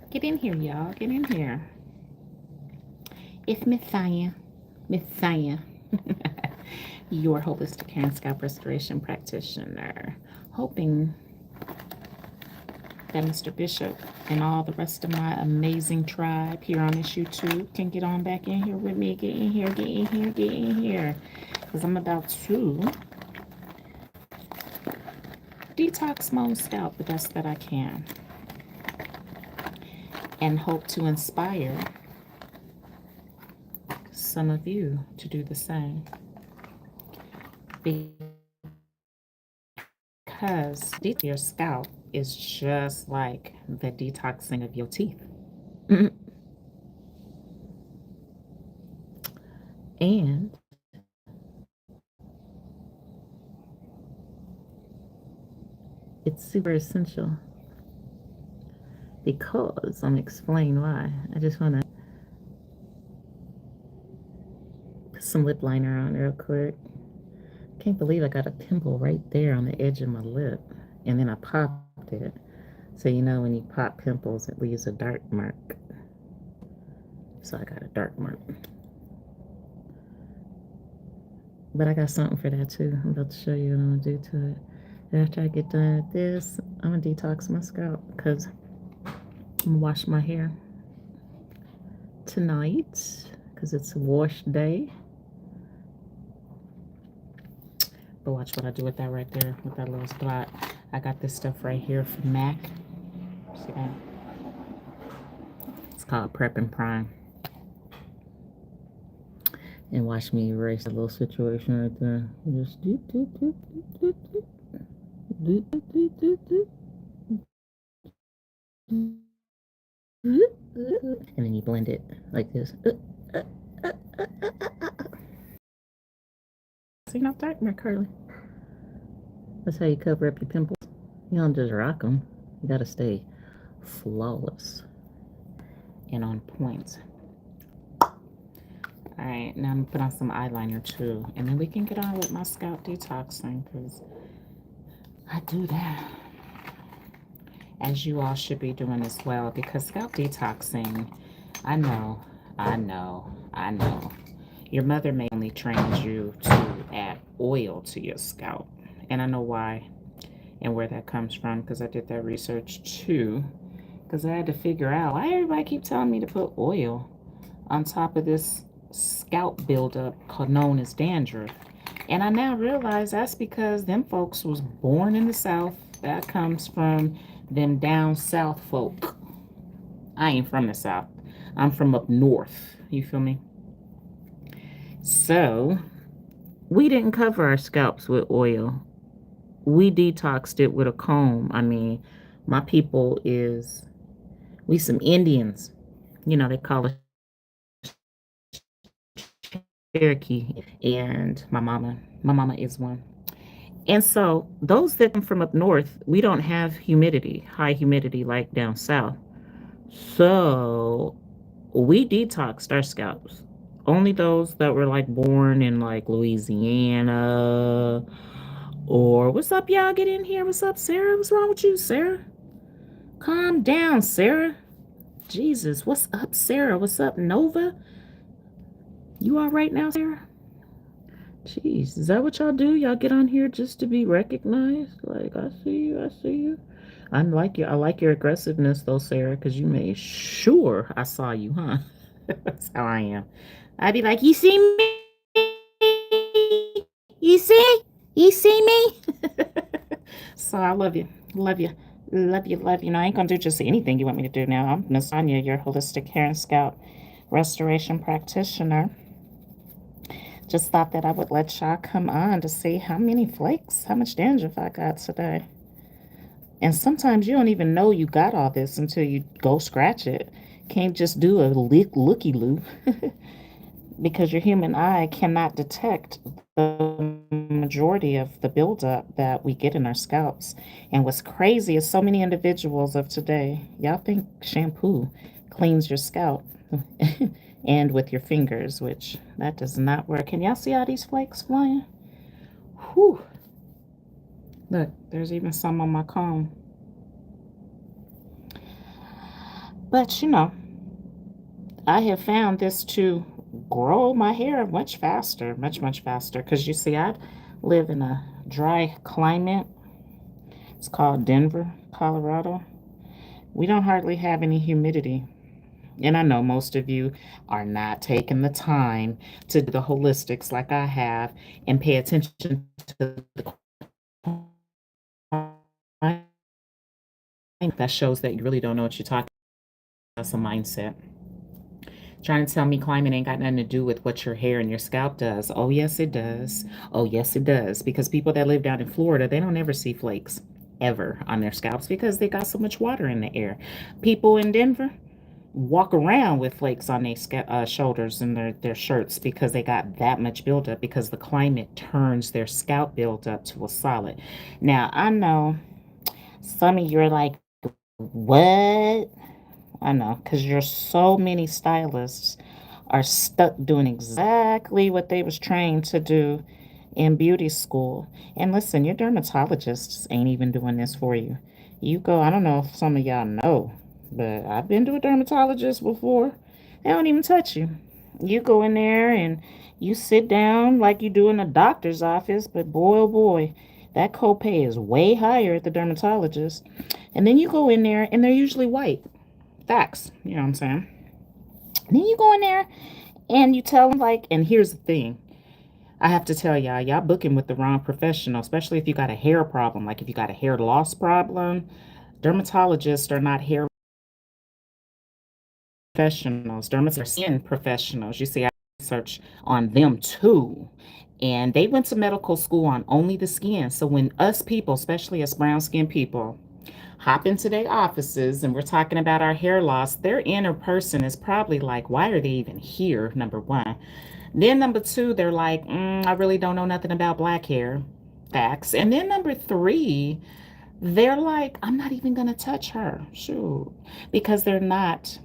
Get in here, y'all. Get in here. It's Miss Tanya. Miss Tanya. Your holistic hair and scalp restoration practitioner. Hoping that Mr. Bishop and all the rest of my amazing tribe here on this YouTube can get on back in here with me. Get in here, get in here, get in here. Because I'm about to detox my own scalp the best that I can. And hope to inspire some of you to do the same. Because your scalp is just like the detoxing of your teeth. And it's super essential because I'm explaining why. I just want to put some lip liner on real quick. Can't believe I got a pimple right there on the edge of my lip, and then I popped it. So you know when you pop pimples, it leaves a dark mark. So I got a dark mark. But I got something for that too. I'm about to show you what I'm gonna do to it. After I get done with this, I'm gonna detox my scalp because I'm gonna wash my hair tonight because it's a wash day. But watch what I do with that right there, with that little spot. I got this stuff right here from MAC. See that? It's called Prep and Prime. And watch me erase that little situation right there. Just do, do, do, do, do, do, do, do, do, do. And then you blend it like this. See, not dark, more curly. That's how you cover up your pimples. You don't just rock them. You gotta stay flawless and on point. Alright, now I'm gonna put on some eyeliner too. And then we can get on with my scalp detoxing because I do that. As you all should be doing as well, because scalp detoxing, I know. Your mother may only trained you to add oil to your scalp. And I know why and where that comes from because I did that research too. Because I had to figure out why everybody keep telling me to put oil on top of this scalp buildup known as dandruff. And I now realize that's because them folks was born in the South. That comes from them down south folk. I ain't from the South. I'm from up north. You feel me? So we didn't cover our scalps with oil. We detoxed it with a comb. I mean, my people we some Indians. You know, they call us Cherokee. And my mama is one. And so those that come from up north, we don't have high humidity like down south. So we detoxed our scalps. Only those that were like born in like Louisiana or what's up, y'all? Get in here. What's up, Sarah? What's wrong with you, Sarah? Calm down, Sarah. Jesus, what's up, Sarah? What's up, Nova? You all right now, Sarah? Jeez, is that what y'all do? Y'all get on here just to be recognized? Like, I see you, I see you. I like your aggressiveness though, Sarah, because you made sure I saw you, huh? That's how I am. I'd be like, you see me? You see? You see me? So I love you. Love you. Love you, love you. Now, I ain't gonna do just anything you want me to do now. I'm Miss Tanya, your holistic hair and scalp restoration practitioner. Just thought that I would let y'all come on to see how many flakes, how much dandruff I got today. And sometimes you don't even know you got all this until you go scratch it. Can't just do a looky-loo because your human eye cannot detect the majority of the buildup that we get in our scalps. And what's crazy is so many individuals of today, y'all think shampoo cleans your scalp and with your fingers, which that does not work. Can y'all see all these flakes flying? Whew. Look, there's even some on my comb. But I have found this to grow my hair much faster, much, much faster. Because you see, I live in a dry climate. It's called Denver, Colorado. We don't hardly have any humidity. And I know most of you are not taking the time to do the holistics like I have and pay attention to the climate. That shows that you really don't know what you're talking about. That's a mindset. Trying to tell me climate ain't got nothing to do with what your hair and your scalp does. Oh, yes, it does. Oh, yes, it does. Because people that live down in Florida, they don't ever see flakes ever on their scalps because they got so much water in the air. People in Denver walk around with flakes on their shoulders and their shirts because they got that much buildup because the climate turns their scalp buildup to a solid. Now, I know some of you are like, what? I know, because there's so many stylists are stuck doing exactly what they was trained to do in beauty school. And listen, your dermatologists ain't even doing this for you. You go, I don't know if some of y'all know, but I've been to a dermatologist before. They don't even touch you. You go in there and you sit down like you do in a doctor's office, but boy, oh boy, that copay is way higher at the dermatologist. And then you go in there and they're usually white. Facts, you know what I'm saying? And then you go in there and you tell them, like, and here's the thing. I have to tell y'all booking with the wrong professional, especially if you got a hair problem. Like if you got a hair loss problem, dermatologists are not hair professionals. Dermatologists are skin professionals. You see, I research on them too. And they went to medical school on only the skin. So when us people, especially us brown skin people, hop into their offices and we're talking about our hair loss, their inner person is probably like, why are they even here? Number one. Then number two, they're like, I really don't know nothing about black hair. Facts. And then number three, they're like, I'm not even going to touch her. Shoot. Because they're not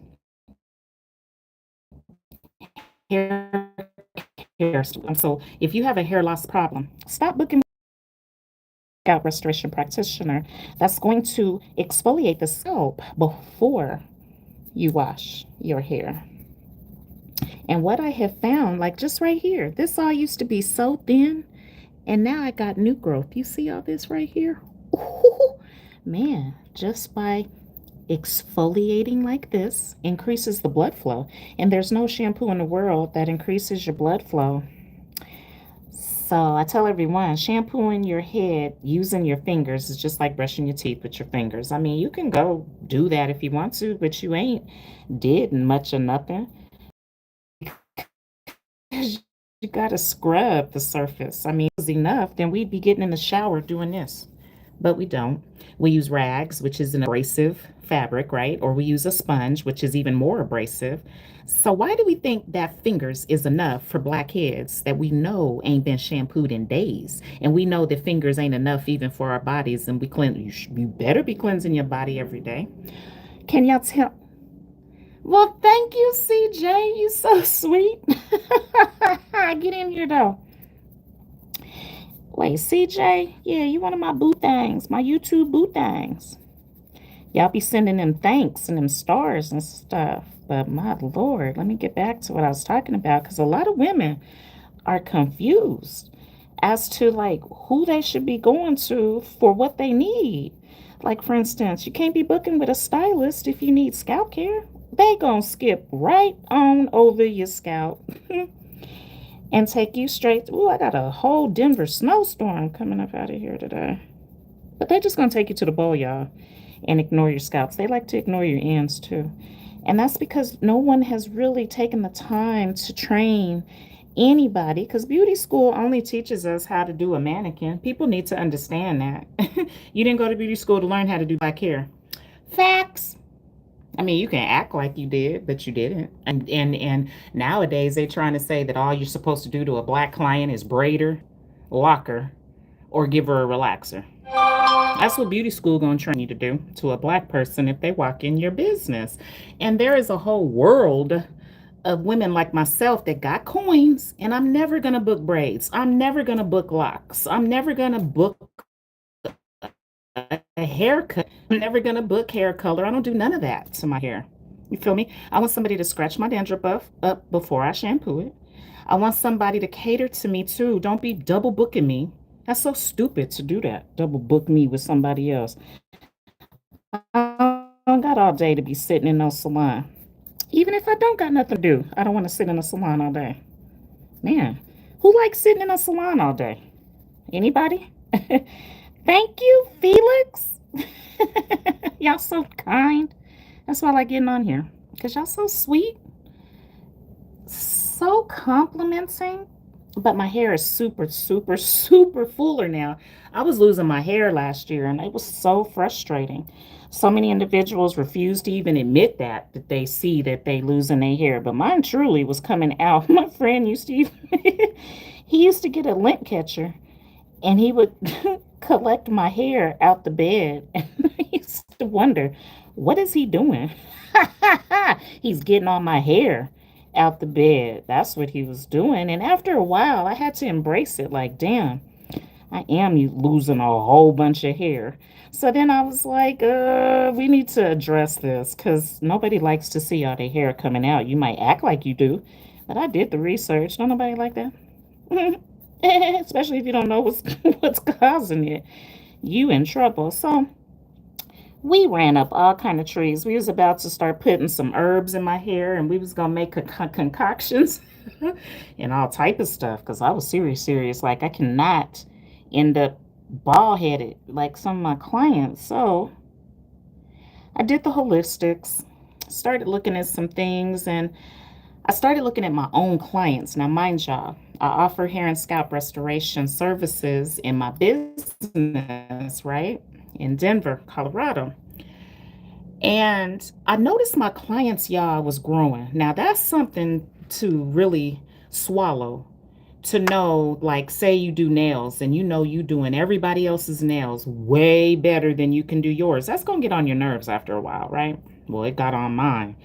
hair care. So if you have a hair loss problem, stop booking scalp restoration practitioner that's going to exfoliate the scalp before you wash your hair. And what I have found, like just right here, this all used to be so thin, and now I got new growth. You see all this right here? Ooh, man, just by exfoliating like this increases the blood flow. And there's no shampoo in the world that increases your blood flow. So I tell everyone, shampooing your head using your fingers is just like brushing your teeth with your fingers. I mean, you can go do that if you want to, but you ain't did much or nothing. You gotta scrub the surface. I mean, if it was enough, then we'd be getting in the shower doing this. But we don't. We use rags, which is an abrasive fabric, right? Or we use a sponge, which is even more abrasive. So why do we think that fingers is enough for blackheads that we know ain't been shampooed in days? And we know that fingers ain't enough even for our bodies, and we cleanse. You better be cleansing your body every day. Can y'all tell? Well, thank you, CJ. You so sweet. Get in here though. Wait, CJ? Yeah, you one of my boo things, my YouTube boo things. Y'all be sending them thanks and them stars and stuff. But my Lord, let me get back to what I was talking about because a lot of women are confused as to like who they should be going to for what they need. Like, for instance, you can't be booking with a stylist if you need scalp care. They gonna skip right on over your scalp and take you straight. Oh, I got a whole Denver snowstorm coming up out of here today. But they're just gonna take you to the bowl, y'all, and ignore your scalps. They like to ignore your ends too. And that's because no one has really taken the time to train anybody because beauty school only teaches us how to do a mannequin. People need to understand that. You didn't go to beauty school to learn how to do black hair. Facts. I mean, you can act like you did, but you didn't. And nowadays they're trying to say that all you're supposed to do to a black client is braid her, lock her, or give her a relaxer. That's what beauty school gonna train you to do to a black person if they walk in your business. And there is a whole world of women like myself that got coins, and I'm never gonna book braids. I'm never gonna book locks. I'm never gonna book a haircut. I'm never gonna book hair color. I don't do none of that to my hair. You feel me? I want somebody to scratch my dandruff up before I shampoo it. I want somebody to cater to me too. Don't be double booking me. That's so stupid to do that. Double book me with somebody else. I don't got all day to be sitting in no salon. Even if I don't got nothing to do, I don't want to sit in a salon all day. Man, who likes sitting in a salon all day? Anybody? Thank you, Felix. Y'all so kind. That's why I like getting on here. Because y'all so sweet, so complimenting. But my hair is super, super, super fuller now. I was losing my hair last year and it was so frustrating. So many individuals refuse to even admit that they see that they losing their hair. But mine truly was coming out. My friend used to even, he used to get a lint catcher and he would collect my hair out the bed. And I used to wonder, what is he doing? He's getting all my hair out the bed. That's what he was doing. And after a while, I had to embrace it like, damn, I am losing a whole bunch of hair. So then I was like, we need to address this because nobody likes to see all their hair coming out. You might act like you do, but I did the research. Don't nobody like that? Especially if you don't know what's what's causing it. You in trouble. So we ran up all kind of trees. We was about to start putting some herbs in my hair, and we was gonna make concoctions and all type of stuff. Cause I was serious. Like I cannot end up bald headed like some of my clients. So I did the holistics, started looking at some things, and I started looking at my own clients. Now, mind y'all, I offer hair and scalp restoration services in my business, right? In Denver, Colorado. And I noticed my clients, y'all, was growing. Now, that's something to really swallow. To know, like, say you do nails and you know you doing everybody else's nails way better than you can do yours. That's going to get on your nerves after a while, right? Well, it got on mine.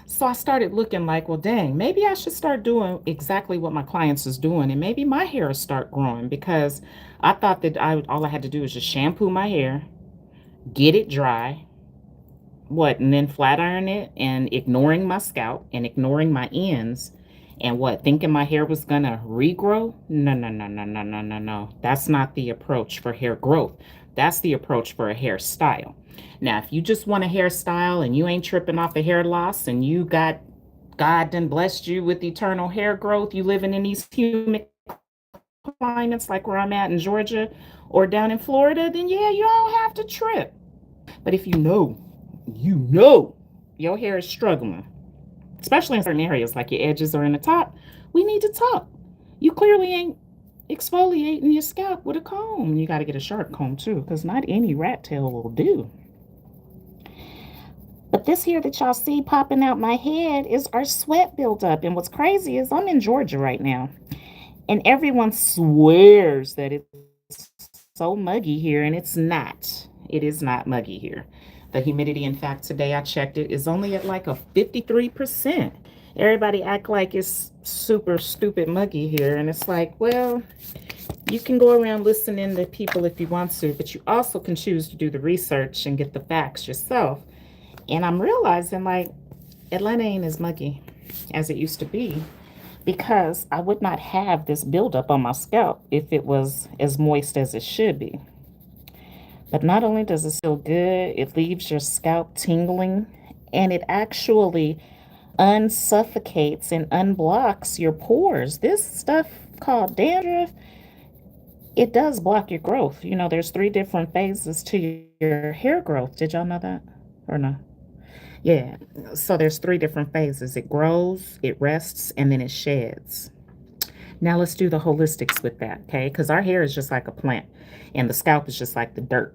So I started looking like, well, dang, maybe I should start doing exactly what my clients is doing, and maybe my hair will start growing because I thought that all I had to do was just shampoo my hair, get it dry, and then flat iron it, and ignoring my scalp and ignoring my ends, and thinking my hair was gonna regrow? No, no, no, no, no, no, no, no. That's not the approach for hair growth. That's the approach for a hairstyle. Now, if you just want a hairstyle and you ain't tripping off a hair loss and you got God done blessed you with eternal hair growth, you living in these humid climates like where I'm at in Georgia or down in Florida, then yeah, you don't have to trip. But if you know your hair is struggling, especially in certain areas like your edges or in the top, we need to talk. You clearly ain't exfoliating your scalp with a comb. You got to get a sharp comb too, because not any rat tail will do. But this here that y'all see popping out my head is our sweat buildup. And what's crazy is I'm in Georgia right now, and everyone swears that it's so muggy here, and it's not. It is not muggy here. The humidity, in fact, today I checked it, is only at like a 53%. Everybody act like it's super stupid muggy here, and it's like, well, you can go around listening to people if you want to, but you also can choose to do the research and get the facts yourself. And I'm realizing like Atlanta ain't as muggy as it used to be because I would not have this buildup on my scalp if it was as moist as it should be. But not only does it feel good, it leaves your scalp tingling and it actually unsuffocates and unblocks your pores. This stuff called dandruff, it does block your growth. You know, there's 3 different phases to your hair growth. Did y'all know that or no? Yeah. So there's 3 different phases. It grows, it rests, and then it sheds. Now let's do the holistics with that, okay? Because our hair is just like a plant, and the scalp is just like the dirt.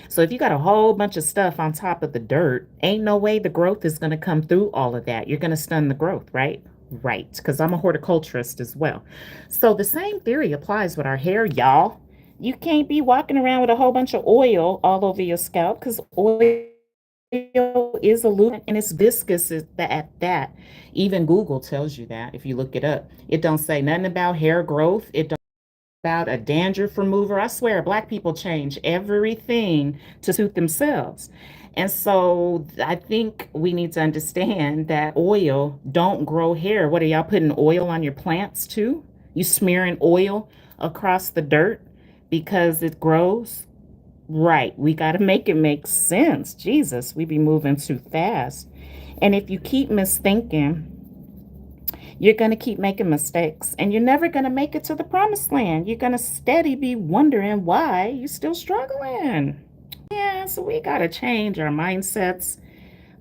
So if you got a whole bunch of stuff on top of the dirt, ain't no way the growth is going to come through all of that. You're going to stun the growth, right? Right, because I'm a horticulturist as well. So the same theory applies with our hair, y'all. You can't be walking around with a whole bunch of oil all over your scalp because oil is a lubricant and it's viscous at that. Even Google tells you that if you look it up. It don't say nothing about hair growth. It about a dandruff remover. I swear, black people change everything to suit themselves. And so I think we need to understand that oil don't grow hair. What are y'all putting oil on your plants too? You smearing oil across the dirt because it grows? Right. We got to make it make sense. Jesus, we be moving too fast. And if you keep misthinking, you're going to keep making mistakes and you're never going to make it to the promised land. You're going to steady be wondering why you're still struggling. Yeah, so we got to change our mindsets,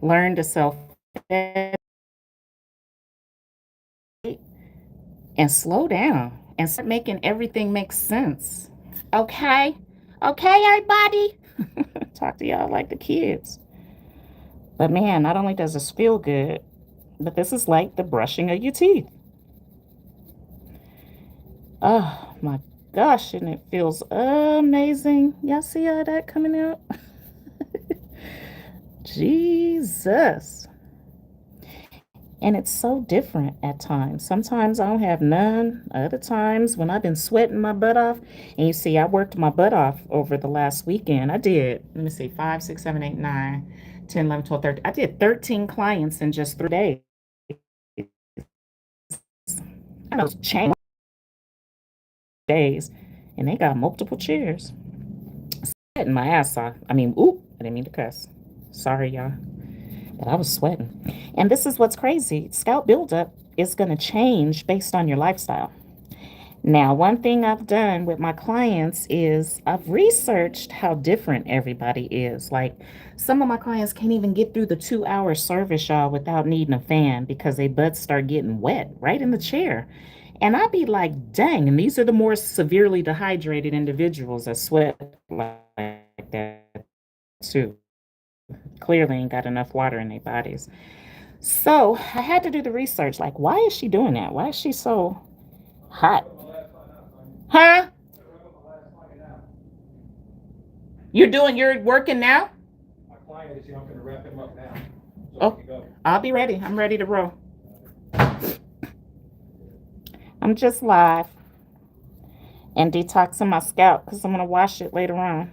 learn to self and slow down and start making everything make sense. Okay? Okay, everybody? Talk to y'all like the kids. But man, not only does this feel good, but this is like the brushing of your teeth. Oh my gosh, and it feels amazing. Y'all see all that coming out? Jesus. And it's so different at times. Sometimes I don't have none. Other times when I've been sweating my butt off, and you see, I worked my butt off over the last weekend. I did, let me see, 5, 6, 7, 8, 9, 10, 11, 12, 13. I did 13 clients in just 3 days. I know, change days, and they got multiple chairs. Sweating my ass off. I mean, oop, I didn't mean to cuss. Sorry, y'all. But I was sweating. And this is what's crazy. Scalp buildup is going to change based on your lifestyle. Now, one thing I've done with my clients is I've researched how different everybody is. Like some of my clients can't even get through the 2 hour service, y'all, without needing a fan because their butts start getting wet right in the chair. And I'd be like, dang, and these are the more severely dehydrated individuals that sweat like that too. Clearly ain't got enough water in their bodies. So I had to do the research. Like, why is she doing that? Why is she so hot? Huh? You're working now? My client is here. I'm going to wrap him up now. So oh, I'll be ready. I'm ready to roll. I'm just live and detoxing my scalp because I'm going to wash it later on.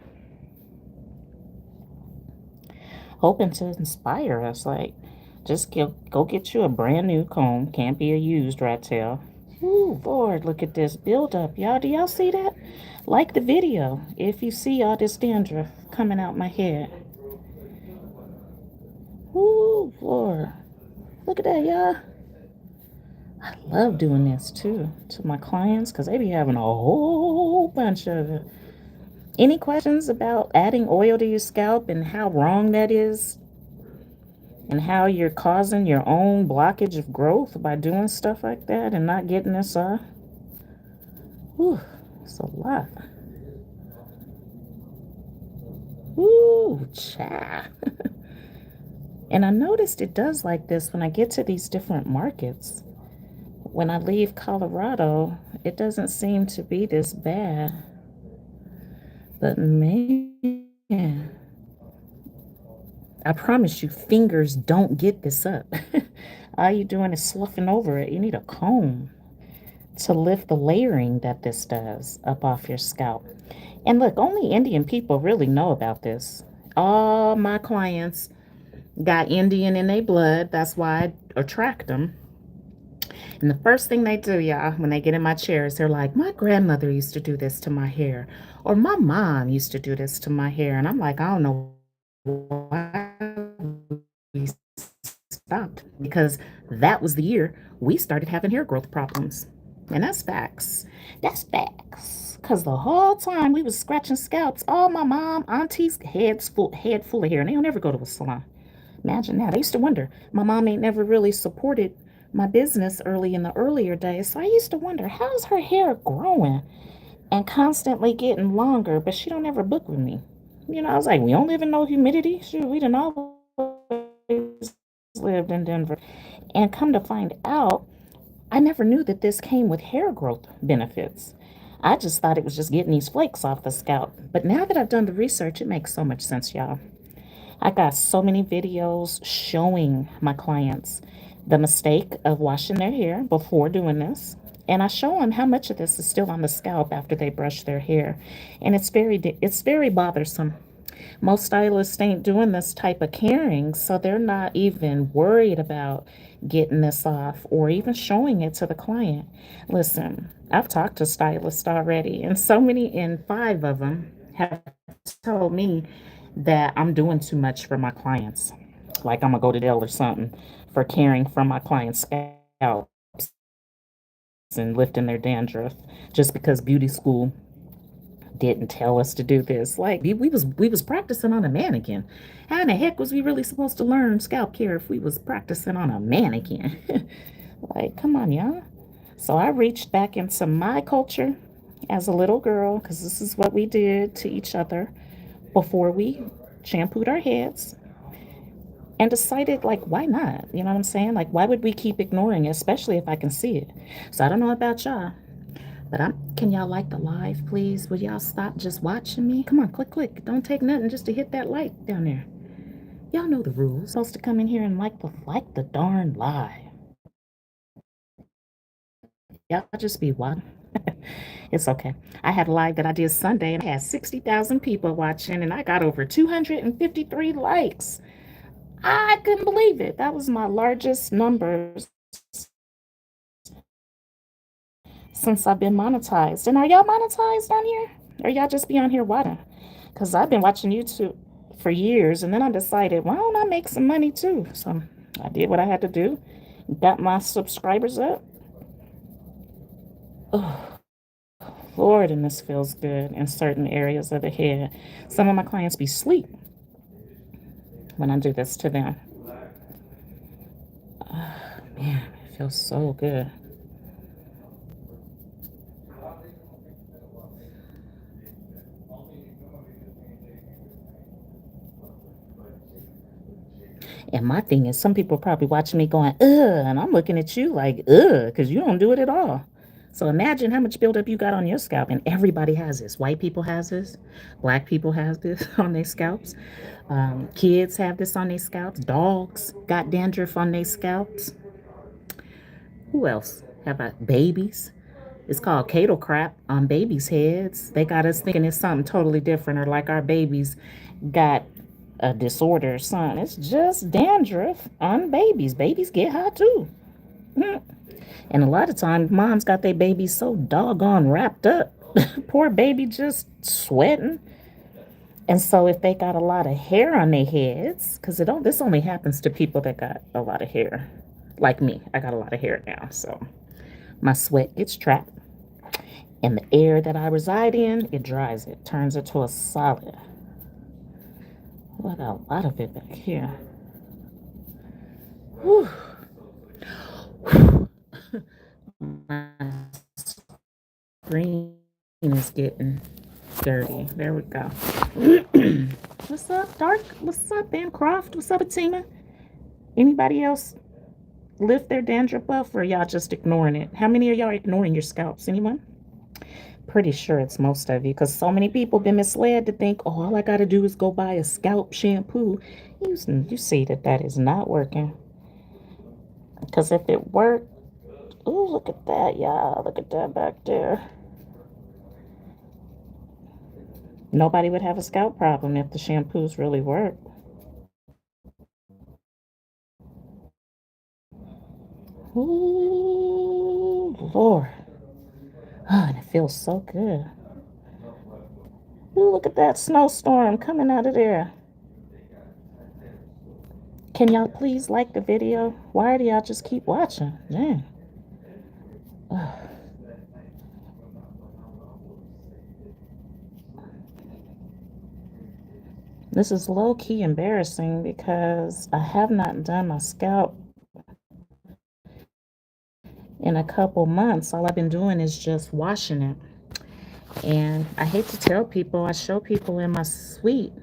Hoping to inspire us. Like, just go get you a brand new comb. Can't be a used rat tail. Ooh, Lord, look at this buildup. Y'all, do y'all see that? Like the video if you see all this dandruff coming out my head. Ooh, Lord. Look at that, y'all. I love doing this too to my clients because they be having a whole bunch of it. Any questions about adding oil to your scalp and how wrong that is? And how you're causing your own blockage of growth by doing stuff like that and not getting this off? Whew, it's a lot. Ooh, cha. And I noticed it does like this when I get to these different markets. When I leave Colorado, it doesn't seem to be this bad. But man, I promise you, fingers don't get this up. All you doing is sloughing over it. You need a comb to lift the layering that this does up off your scalp. And look, only Indian people really know about this. All my clients got Indian in their blood. That's why I attract them. And the first thing they do, y'all, when they get in my chair is they're like, my grandmother used to do this to my hair. Or my mom used to do this to my hair. And I'm like, I don't know why we stopped. Because that was the year we started having hair growth problems. And that's facts. That's facts. Because the whole time we was scratching scalps, all my mom, aunties, head full of hair. And they don't ever go to a salon. Imagine that. I used to wonder. My mom ain't never really supported my business early in the earlier days. So I used to wonder, how's her hair growing and constantly getting longer, but she don't ever book with me? You know, I was like, we don't live in no humidity. Shoot, we done always lived in Denver. And come to find out, I never knew that this came with hair growth benefits. I just thought it was just getting these flakes off the scalp. But now that I've done the research, it makes so much sense, y'all. I got so many videos showing my clients the mistake of washing their hair before doing this. And I show them how much of this is still on the scalp after they brush their hair. And it's very bothersome. Most stylists ain't doing this type of caring, so they're not even worried about getting this off or even showing it to the client. Listen, I've talked to stylists already, and five of them have told me that I'm doing too much for my clients. Like I'm gonna go to jail or something for caring for my clients' scalps and lifting their dandruff just because beauty school didn't tell us to do this. Like we was practicing on a mannequin. How in the heck was we really supposed to learn scalp care if we was practicing on a mannequin? Like, come on, y'all. So I reached back into my culture as a little girl because this is what we did to each other before we shampooed our heads and decided, like, why not? You know what I'm saying? Like, why would we keep ignoring it, especially if I can see it? So I don't know about y'all, but can y'all like the live, please? Will y'all stop just watching me? Come on, click, click. Don't take nothing just to hit that like down there. Y'all know the rules. Supposed to come in here and like the darn live. Y'all just be watching. It's okay. I had a live that I did Sunday and I had 60,000 people watching and I got over 253 likes. I couldn't believe it. That was my largest numbers since I've been monetized. And are y'all monetized on here? Or y'all just be on here watching? Because I've been watching YouTube for years and then I decided, why don't I make some money too? So I did what I had to do, got my subscribers up. Oh, Lord, and this feels good in certain areas of the head. Some of my clients be asleep when I do this to them. Oh, man, it feels so good. And my thing is, some people probably watching me going, ugh, and I'm looking at you like, ugh, because you don't do it at all. So imagine how much buildup you got on your scalp, and everybody has this. White people has this, black people have this on their scalps, kids have this on their scalps, dogs got dandruff on their scalps. Who else? How about babies? It's called cattle crap on babies' heads. They got us thinking it's something totally different, or like our babies got a disorder or something. It's just dandruff on babies. Babies get hot too. Mm. And a lot of times, moms got their babies so doggone wrapped up. Poor baby just sweating. And so if they got a lot of hair on their heads, because this only happens to people that got a lot of hair. Like me, I got a lot of hair now, so my sweat gets trapped. And the air that I reside in, it dries it, turns it to a solid. What a lot of it back here. Whew. My screen is getting dirty. There we go. What's up, Dark? What's up, Bancroft? What's up, Atima? Anybody else lift their dandruff up, or y'all just ignoring it? How many of y'all ignoring your scalps? Anyone? Pretty sure it's most of you, because so many people been misled to think, oh, all I got to do is go buy a scalp shampoo. You see that is not working. Because if it worked, oh, look at that, y'all. Look at that back there. Nobody would have a scalp problem if the shampoos really work. Ooh, Lord. Oh, and it feels so good. Ooh, look at that snowstorm coming out of there. Can y'all please like the video? Why do y'all just keep watching? Dang. Ugh. This is low-key embarrassing because I have not done my scalp in a couple months. All I've been doing is just washing it. And I hate to tell people, I show people in my suite